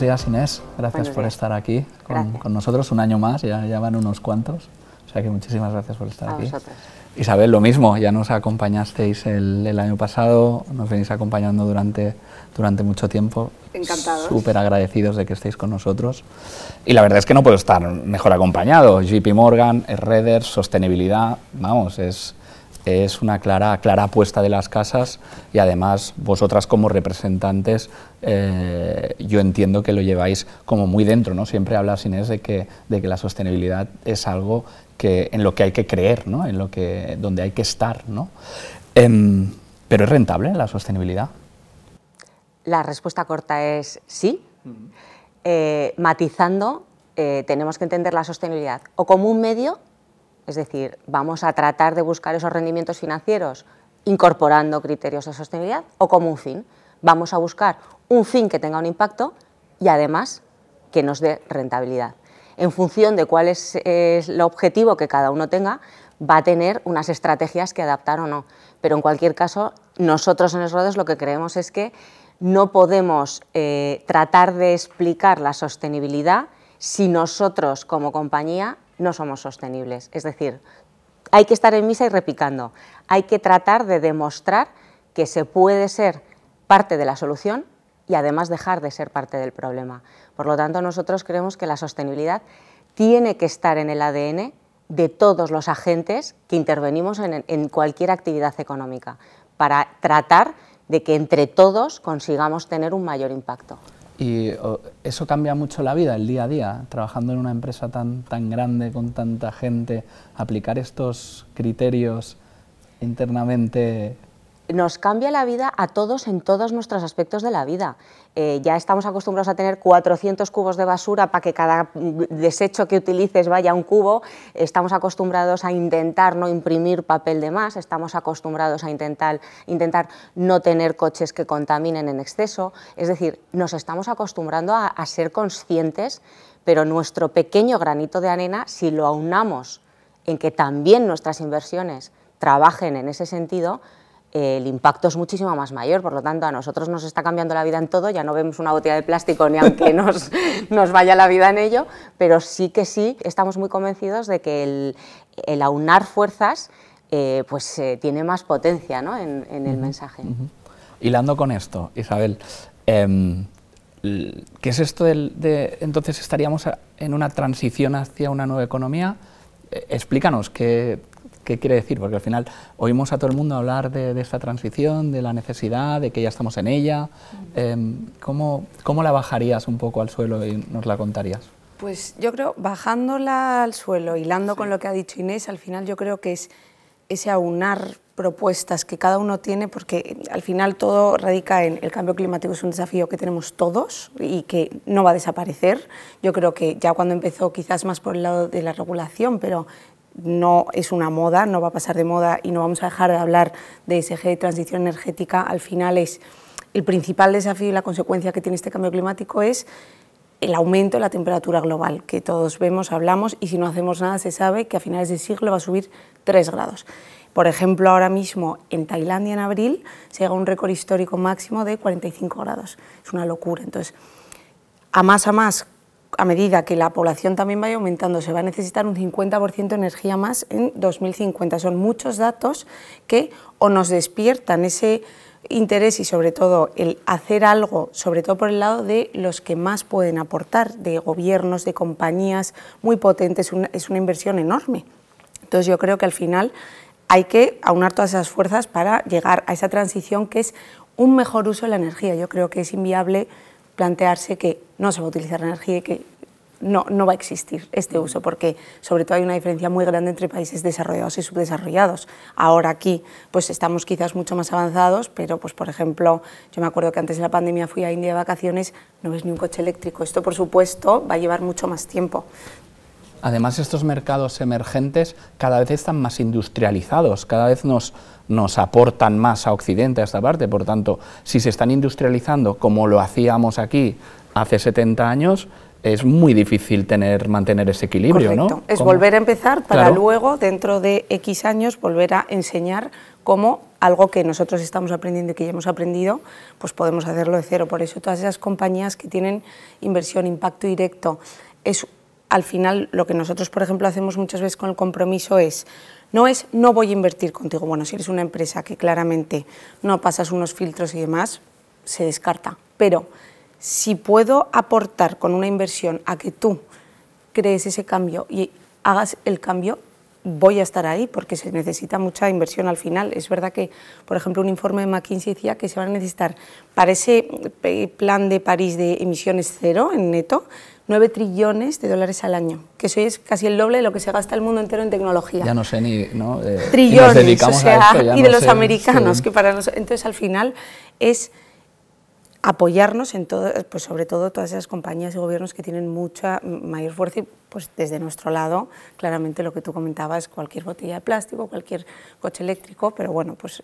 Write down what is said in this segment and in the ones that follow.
días, Inés. Gracias por estar aquí con nosotros un año más, ya van unos cuantos. O sea que muchísimas gracias por estar aquí. Vosotros. Isabel, lo mismo, ya nos acompañasteis el año pasado, nos venís acompañando durante mucho tiempo. Encantados. Súper agradecidos de que estéis con nosotros. Y la verdad es que no puedo estar mejor acompañado. JP Morgan, Redder, sostenibilidad, vamos, es una clara apuesta de las casas y además vosotras como representantes yo entiendo que lo lleváis como muy dentro, ¿no? Siempre hablas, Inés, de que la sostenibilidad es algo en lo que hay que creer, ¿no? Donde hay que estar, ¿no? ¿Pero es rentable la sostenibilidad? La respuesta corta es sí. Matizando, tenemos que entender la sostenibilidad o como un medio. Es decir, vamos a tratar de buscar esos rendimientos financieros incorporando criterios de sostenibilidad o como un fin. Vamos a buscar un fin que tenga un impacto y además que nos dé rentabilidad. En función de cuál es el objetivo que cada uno tenga, va a tener unas estrategias que adaptar o no. Pero en cualquier caso, nosotros en Schroders lo que creemos es que no podemos tratar de explicar la sostenibilidad si nosotros como compañía no somos sostenibles. Es decir, hay que estar en misa y repicando. Hay que tratar de demostrar que se puede ser parte de la solución y además dejar de ser parte del problema. Por lo tanto, nosotros creemos que la sostenibilidad tiene que estar en el ADN de todos los agentes que intervenimos en cualquier actividad económica, para tratar de que entre todos consigamos tener un mayor impacto. Y eso cambia mucho la vida, el día a día, trabajando en una empresa tan grande, con tanta gente, aplicar estos criterios internamente. Nos cambia la vida a todos en todos nuestros aspectos de la vida. Ya estamos acostumbrados a tener 400 cubos de basura para que cada desecho que utilices vaya a un cubo. Estamos acostumbrados a intentar no imprimir papel de más, estamos acostumbrados a intentar no tener coches que contaminen en exceso. Es decir, nos estamos acostumbrando a ser conscientes, pero nuestro pequeño granito de arena, si lo aunamos en que también nuestras inversiones trabajen en ese sentido, el impacto es muchísimo más mayor. Por lo tanto, a nosotros nos está cambiando la vida en todo, ya no vemos una botella de plástico ni aunque nos vaya la vida en ello, pero sí estamos muy convencidos de que el aunar fuerzas tiene más potencia, ¿no? en el mensaje. Hilando con esto, Isabel, ¿qué es esto entonces estaríamos en una transición hacia una nueva economía? Explícanos qué quiere decir, porque al final oímos a todo el mundo hablar de esta transición, de la necesidad, de que ya estamos en ella. ¿Cómo la bajarías un poco al suelo y nos la contarías? Pues yo creo, bajándola al suelo, hilando con lo que ha dicho Inés, al final yo creo que es ese aunar propuestas que cada uno tiene, porque al final todo radica en el cambio climático, es un desafío que tenemos todos y que no va a desaparecer. Yo creo que ya cuando empezó quizás más por el lado de la regulación, pero no es una moda, no va a pasar de moda y no vamos a dejar de hablar de ESG, de transición energética. Al final es el principal desafío y la consecuencia que tiene este cambio climático es el aumento de la temperatura global, que todos vemos, hablamos, y si no hacemos nada se sabe que a finales del siglo va a subir 3 grados. Por ejemplo, ahora mismo en Tailandia en abril se llega a un récord histórico máximo de 45 grados. Es una locura. Entonces, a más, a medida que la población también vaya aumentando, se va a necesitar un 50% de energía más en 2050. Son muchos datos que o nos despiertan ese interés y sobre todo el hacer algo, sobre todo por el lado de los que más pueden aportar, de gobiernos, de compañías muy potentes, es una inversión enorme. Entonces yo creo que al final hay que aunar todas esas fuerzas para llegar a esa transición que es un mejor uso de la energía. Yo creo que es inviable plantearse que no se va a utilizar la energía y que no va a existir este uso, porque sobre todo hay una diferencia muy grande entre países desarrollados y subdesarrollados. Ahora aquí pues estamos quizás mucho más avanzados, pero pues por ejemplo, yo me acuerdo que antes de la pandemia fui a India de vacaciones, no ves ni un coche eléctrico. Esto por supuesto va a llevar mucho más tiempo. Además, estos mercados emergentes cada vez están más industrializados, cada vez nos aportan más a Occidente, a esta parte. Por tanto, si se están industrializando como lo hacíamos aquí hace 70 años, es muy difícil mantener ese equilibrio. Correcto. ¿No? Es volver a empezar para claro. Luego, dentro de X años, volver a enseñar como algo que nosotros estamos aprendiendo y que ya hemos aprendido, pues podemos hacerlo de cero. Por eso todas esas compañías que tienen inversión, impacto directo, es al final lo que nosotros, por ejemplo, hacemos muchas veces con el compromiso no voy a invertir contigo. Bueno, si eres una empresa que claramente no pasas unos filtros y demás, se descarta. Pero si puedo aportar con una inversión a que tú crees ese cambio y hagas el cambio, voy a estar ahí porque se necesita mucha inversión al final. Es verdad que, por ejemplo, un informe de McKinsey decía que se van a necesitar para ese plan de París de emisiones cero en neto, 9 trillones de dólares al año, que eso es casi el doble de lo que se gasta el mundo entero en tecnología. Ya no sé ni... ¿no? Trillones, nos dedicamos o sea, a esto, ya y de no los sé, americanos, sí. que para nosotros... Entonces, al final, es apoyarnos en todo, pues sobre todo todas esas compañías y gobiernos que tienen mucha mayor fuerza y pues desde nuestro lado, claramente lo que tú comentabas, cualquier botella de plástico, cualquier coche eléctrico, pero bueno, pues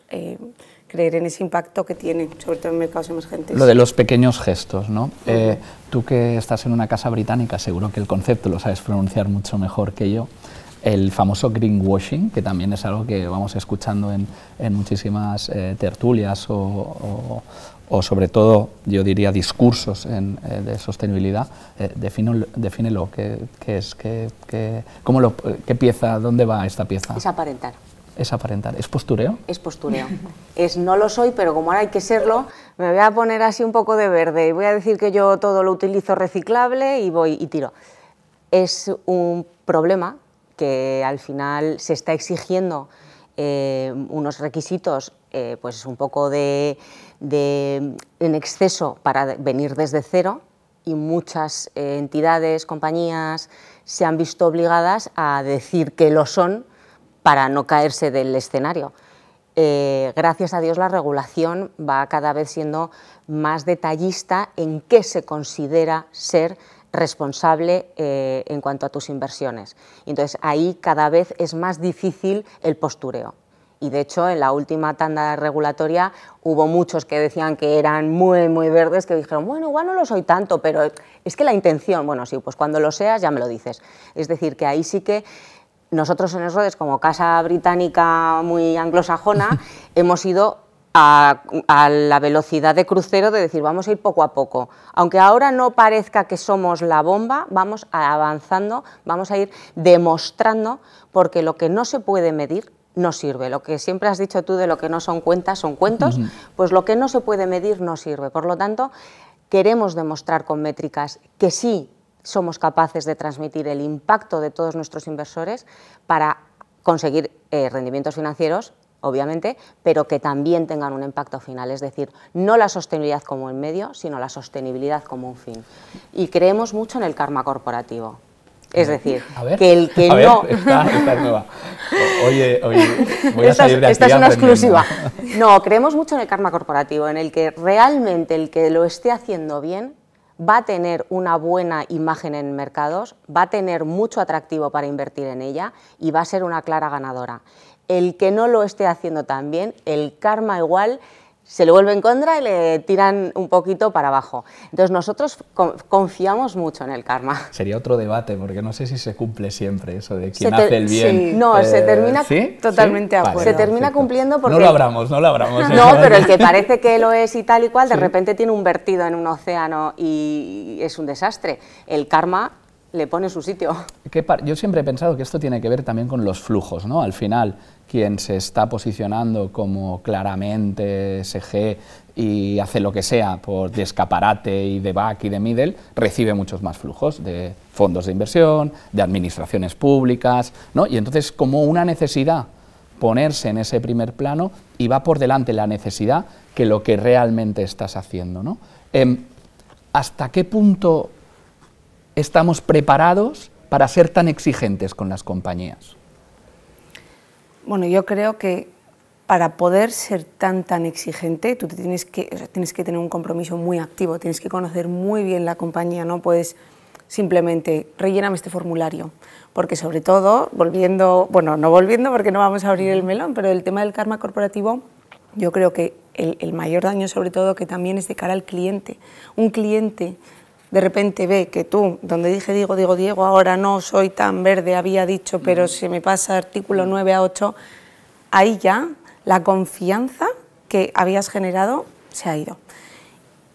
creer en ese impacto que tiene, sobre todo en mercados emergentes. Lo de los pequeños gestos, ¿no? Tú que estás en una casa británica, seguro que el concepto lo sabes pronunciar mucho mejor que yo. El famoso greenwashing, que también es algo que vamos escuchando en muchísimas tertulias o sobre todo, yo diría, discursos de sostenibilidad. Defínelo, ¿qué pieza, dónde va esta pieza? Es aparentar. Es aparentar. ¿Es postureo? Es postureo. No lo soy, pero como ahora hay que serlo, me voy a poner así un poco de verde y voy a decir que yo todo lo utilizo reciclable y voy y tiro. Es un problema que al final se está exigiendo unos requisitos pues un poco en exceso para venir desde cero, y muchas entidades, compañías se han visto obligadas a decir que lo son para no caerse del escenario. Gracias a Dios la regulación va cada vez siendo más detallista en qué se considera ser responsable en cuanto a tus inversiones. Entonces ahí cada vez es más difícil el postureo. Y de hecho en la última tanda regulatoria hubo muchos que decían que eran muy verdes, que dijeron, bueno, igual no lo soy tanto, pero es que la intención, bueno, sí, pues cuando lo seas ya me lo dices. Es decir, que ahí sí que nosotros en Schroders, como casa británica muy anglosajona, hemos ido a la velocidad de crucero de decir, vamos a ir poco a poco. Aunque ahora no parezca que somos la bomba, vamos avanzando, vamos a ir demostrando, porque lo que no se puede medir no sirve. Lo que siempre has dicho tú de lo que no son cuentas, son cuentos, pues lo que no se puede medir no sirve. Por lo tanto, queremos demostrar con métricas que sí somos capaces de transmitir el impacto de todos nuestros inversores para conseguir rendimientos financieros, obviamente, pero que también tengan un impacto final, es decir, no la sostenibilidad como un medio, sino la sostenibilidad como un fin. Y creemos mucho en el karma corporativo. Es decir, que el que no... Esta es nueva. Oye, voy a salir de aquí. Esta es una exclusiva. No, creemos mucho en el karma corporativo, en el que realmente el que lo esté haciendo bien va a tener una buena imagen en mercados, va a tener mucho atractivo para invertir en ella y va a ser una clara ganadora. El que no lo esté haciendo tan bien, el karma igual se le vuelve en contra y le tiran un poquito para abajo. Entonces nosotros confiamos mucho en el karma. Sería otro debate, porque no sé si se cumple siempre eso de quién hace el bien. Sí. No, se termina totalmente a acuerdo. Se termina cumpliendo porque... No lo abramos. No, pero el que parece que lo es y tal y cual, de repente tiene un vertido en un océano y es un desastre. El karma le pone su sitio. Yo siempre he pensado que esto tiene que ver también con los flujos, ¿no? Al final, quien se está posicionando como claramente SG y hace lo que sea por de escaparate y de back y de middle, recibe muchos más flujos de fondos de inversión, de administraciones públicas, ¿no? Y entonces, como una necesidad ponerse en ese primer plano, y va por delante la necesidad que lo que realmente estás haciendo, ¿no? ¿Hasta qué punto estamos preparados para ser tan exigentes con las compañías? Bueno, yo creo que para poder ser tan exigente, tú tienes que tener un compromiso muy activo, tienes que conocer muy bien la compañía, no puedes simplemente relléname este formulario, porque sobre todo, no volviendo porque no vamos a abrir el melón, pero el tema del karma corporativo, yo creo que el mayor daño sobre todo que también es de cara al cliente. Un cliente de repente ve que tú, donde dije Diego, ahora no soy tan verde, había dicho, pero se me pasa artículo 9 a 8, ahí ya la confianza que habías generado se ha ido.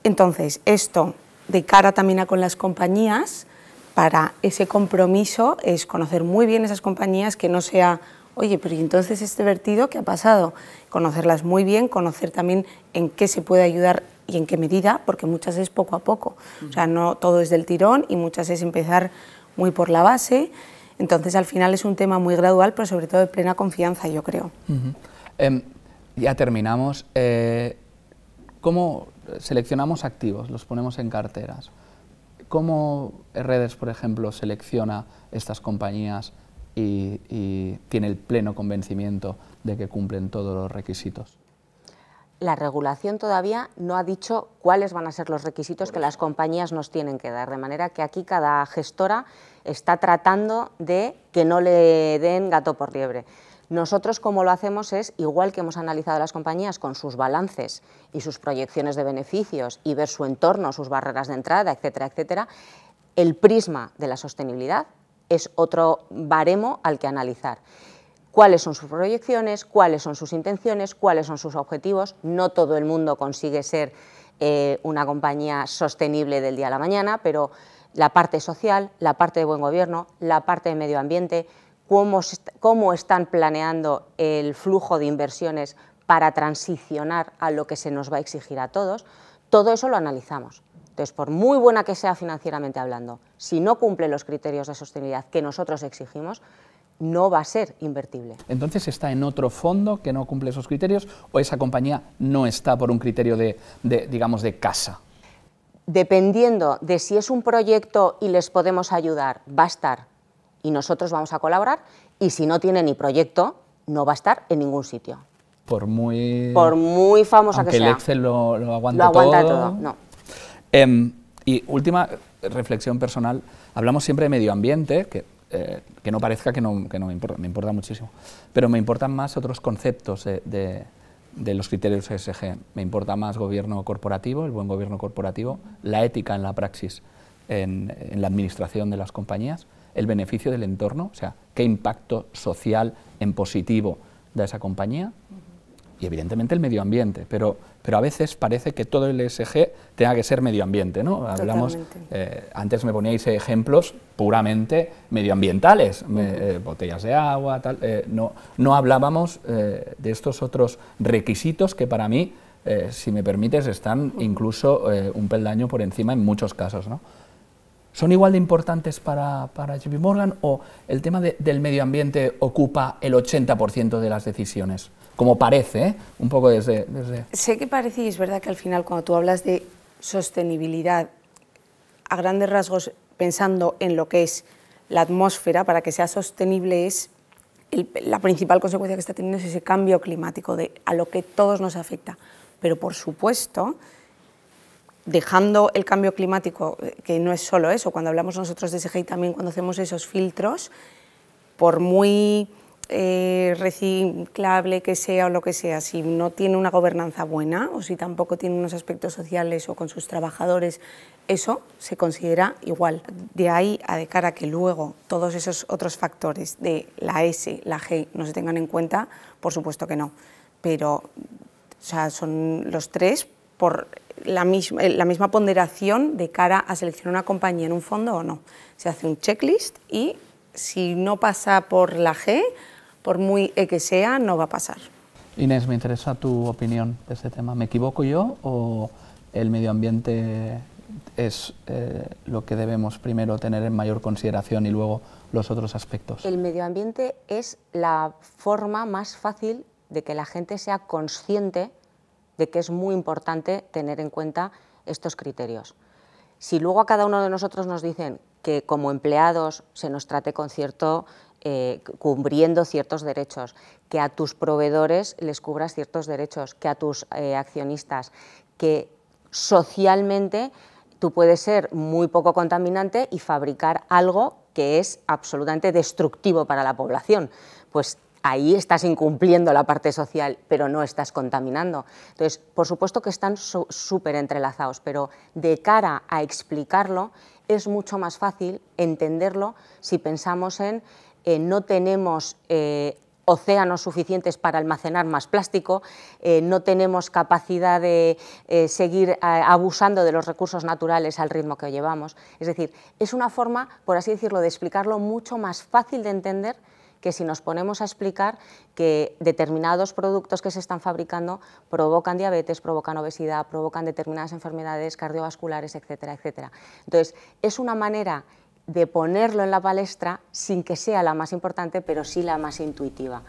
Entonces, esto de cara también a con las compañías, para ese compromiso es conocer muy bien esas compañías, que no sea, oye, pero ¿y entonces este vertido qué ha pasado? Conocerlas muy bien, conocer también en qué se puede ayudar y en qué medida, porque muchas es poco a poco. O sea, no todo es del tirón y muchas es empezar muy por la base. Entonces, al final es un tema muy gradual, pero sobre todo de plena confianza, yo creo. Ya terminamos. ¿Cómo seleccionamos activos? Los ponemos en carteras. ¿Cómo Redes, por ejemplo, selecciona estas compañías y tiene el pleno convencimiento de que cumplen todos los requisitos? La regulación todavía no ha dicho cuáles van a ser los requisitos que las compañías nos tienen que dar, de manera que aquí cada gestora está tratando de que no le den gato por liebre. Nosotros, como lo hacemos, es, igual que hemos analizado las compañías con sus balances y sus proyecciones de beneficios y ver su entorno, sus barreras de entrada, etcétera, etcétera, el prisma de la sostenibilidad es otro baremo al que analizar. ¿Cuáles son sus proyecciones? ¿Cuáles son sus intenciones? ¿Cuáles son sus objetivos? No todo el mundo consigue ser una compañía sostenible del día a la mañana, pero la parte social, la parte de buen gobierno, la parte de medio ambiente, cómo están planeando el flujo de inversiones para transicionar a lo que se nos va a exigir a todos, todo eso lo analizamos. Entonces, por muy buena que sea financieramente hablando, si no cumple los criterios de sostenibilidad que nosotros exigimos, no va a ser invertible. Entonces, ¿está en otro fondo que no cumple esos criterios o esa compañía no está por un criterio digamos, de casa? Dependiendo de si es un proyecto y les podemos ayudar, va a estar y nosotros vamos a colaborar, y si no tiene ni proyecto, no va a estar en ningún sitio. Por muy famosa que sea. Aunque el Excel lo aguante lo aguanta todo. todo, no. Y última reflexión personal, hablamos siempre de medio ambiente, que no parezca que no me importa muchísimo, pero me importan más otros conceptos de los criterios ESG. Me importa más gobierno corporativo, el buen gobierno corporativo, la ética en la praxis, en la administración de las compañías, el beneficio del entorno, o sea, qué impacto social en positivo da esa compañía, y evidentemente el medio ambiente, pero a veces parece que todo el ESG tenga que ser medio ambiente, ¿no? Hablamos, antes me poníais ejemplos puramente medioambientales, botellas de agua, tal, no hablábamos de estos otros requisitos que para mí, si me permites, están incluso un peldaño por encima en muchos casos, ¿no? ¿Son igual de importantes para JP Morgan o el tema del medio ambiente ocupa el 80% de las decisiones? Como parece, un poco desde... Sé que parece, y es verdad que al final cuando tú hablas de sostenibilidad, a grandes rasgos, pensando en lo que es la atmósfera, para que sea sostenible es la principal consecuencia que está teniendo es ese cambio climático, a lo que todos nos afecta. Pero por supuesto, dejando el cambio climático, que no es solo eso, cuando hablamos nosotros de ESG y también cuando hacemos esos filtros, por muy reciclable que sea o lo que sea, si no tiene una gobernanza buena o si tampoco tiene unos aspectos sociales o con sus trabajadores, eso se considera igual. De ahí a de cara a que luego todos esos otros factores de la S, la G no se tengan en cuenta, por supuesto que no, pero o sea, son los tres por la misma ponderación de cara a seleccionar una compañía en un fondo o no. Se hace un checklist y si no pasa por la G, por muy que sea, no va a pasar. Inés, me interesa tu opinión de este tema. ¿Me equivoco yo o el medio ambiente es lo que debemos primero tener en mayor consideración y luego los otros aspectos? El medio ambiente es la forma más fácil de que la gente sea consciente de que es muy importante tener en cuenta estos criterios. Si luego a cada uno de nosotros nos dicen que como empleados se nos trate con cubriendo ciertos derechos, que a tus proveedores les cubras ciertos derechos, que a tus accionistas, que socialmente tú puedes ser muy poco contaminante y fabricar algo que es absolutamente destructivo para la población, pues ahí estás incumpliendo la parte social, pero no estás contaminando. Entonces, por supuesto que están súper entrelazados, pero de cara a explicarlo es mucho más fácil entenderlo si pensamos en no tenemos océanos suficientes para almacenar más plástico, no tenemos capacidad de seguir abusando de los recursos naturales al ritmo que llevamos. Es decir, es una forma, por así decirlo, de explicarlo mucho más fácil de entender que si nos ponemos a explicar que determinados productos que se están fabricando provocan diabetes, provocan obesidad, provocan determinadas enfermedades cardiovasculares, etcétera, etcétera. Entonces, es una manera de ponerlo en la palestra sin que sea la más importante, pero sí la más intuitiva.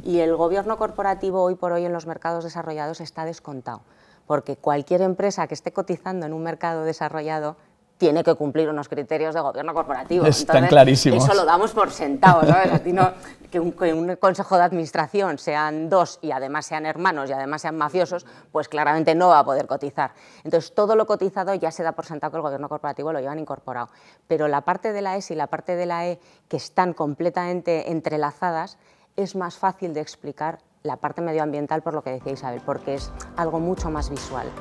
Y el gobierno corporativo hoy por hoy en los mercados desarrollados está descontado, porque cualquier empresa que esté cotizando en un mercado desarrollado tiene que cumplir unos criterios de gobierno corporativo. Están clarísimos. Eso lo damos por sentado, ¿sabes? A ti no, que un consejo de administración sean dos y además sean hermanos y además sean mafiosos, pues claramente no va a poder cotizar. Entonces, todo lo cotizado ya se da por sentado que el gobierno corporativo lo llevan incorporado. Pero la parte de la ES y la parte de la E, que están completamente entrelazadas, es más fácil de explicar la parte medioambiental, por lo que decía Isabel, porque es algo mucho más visual.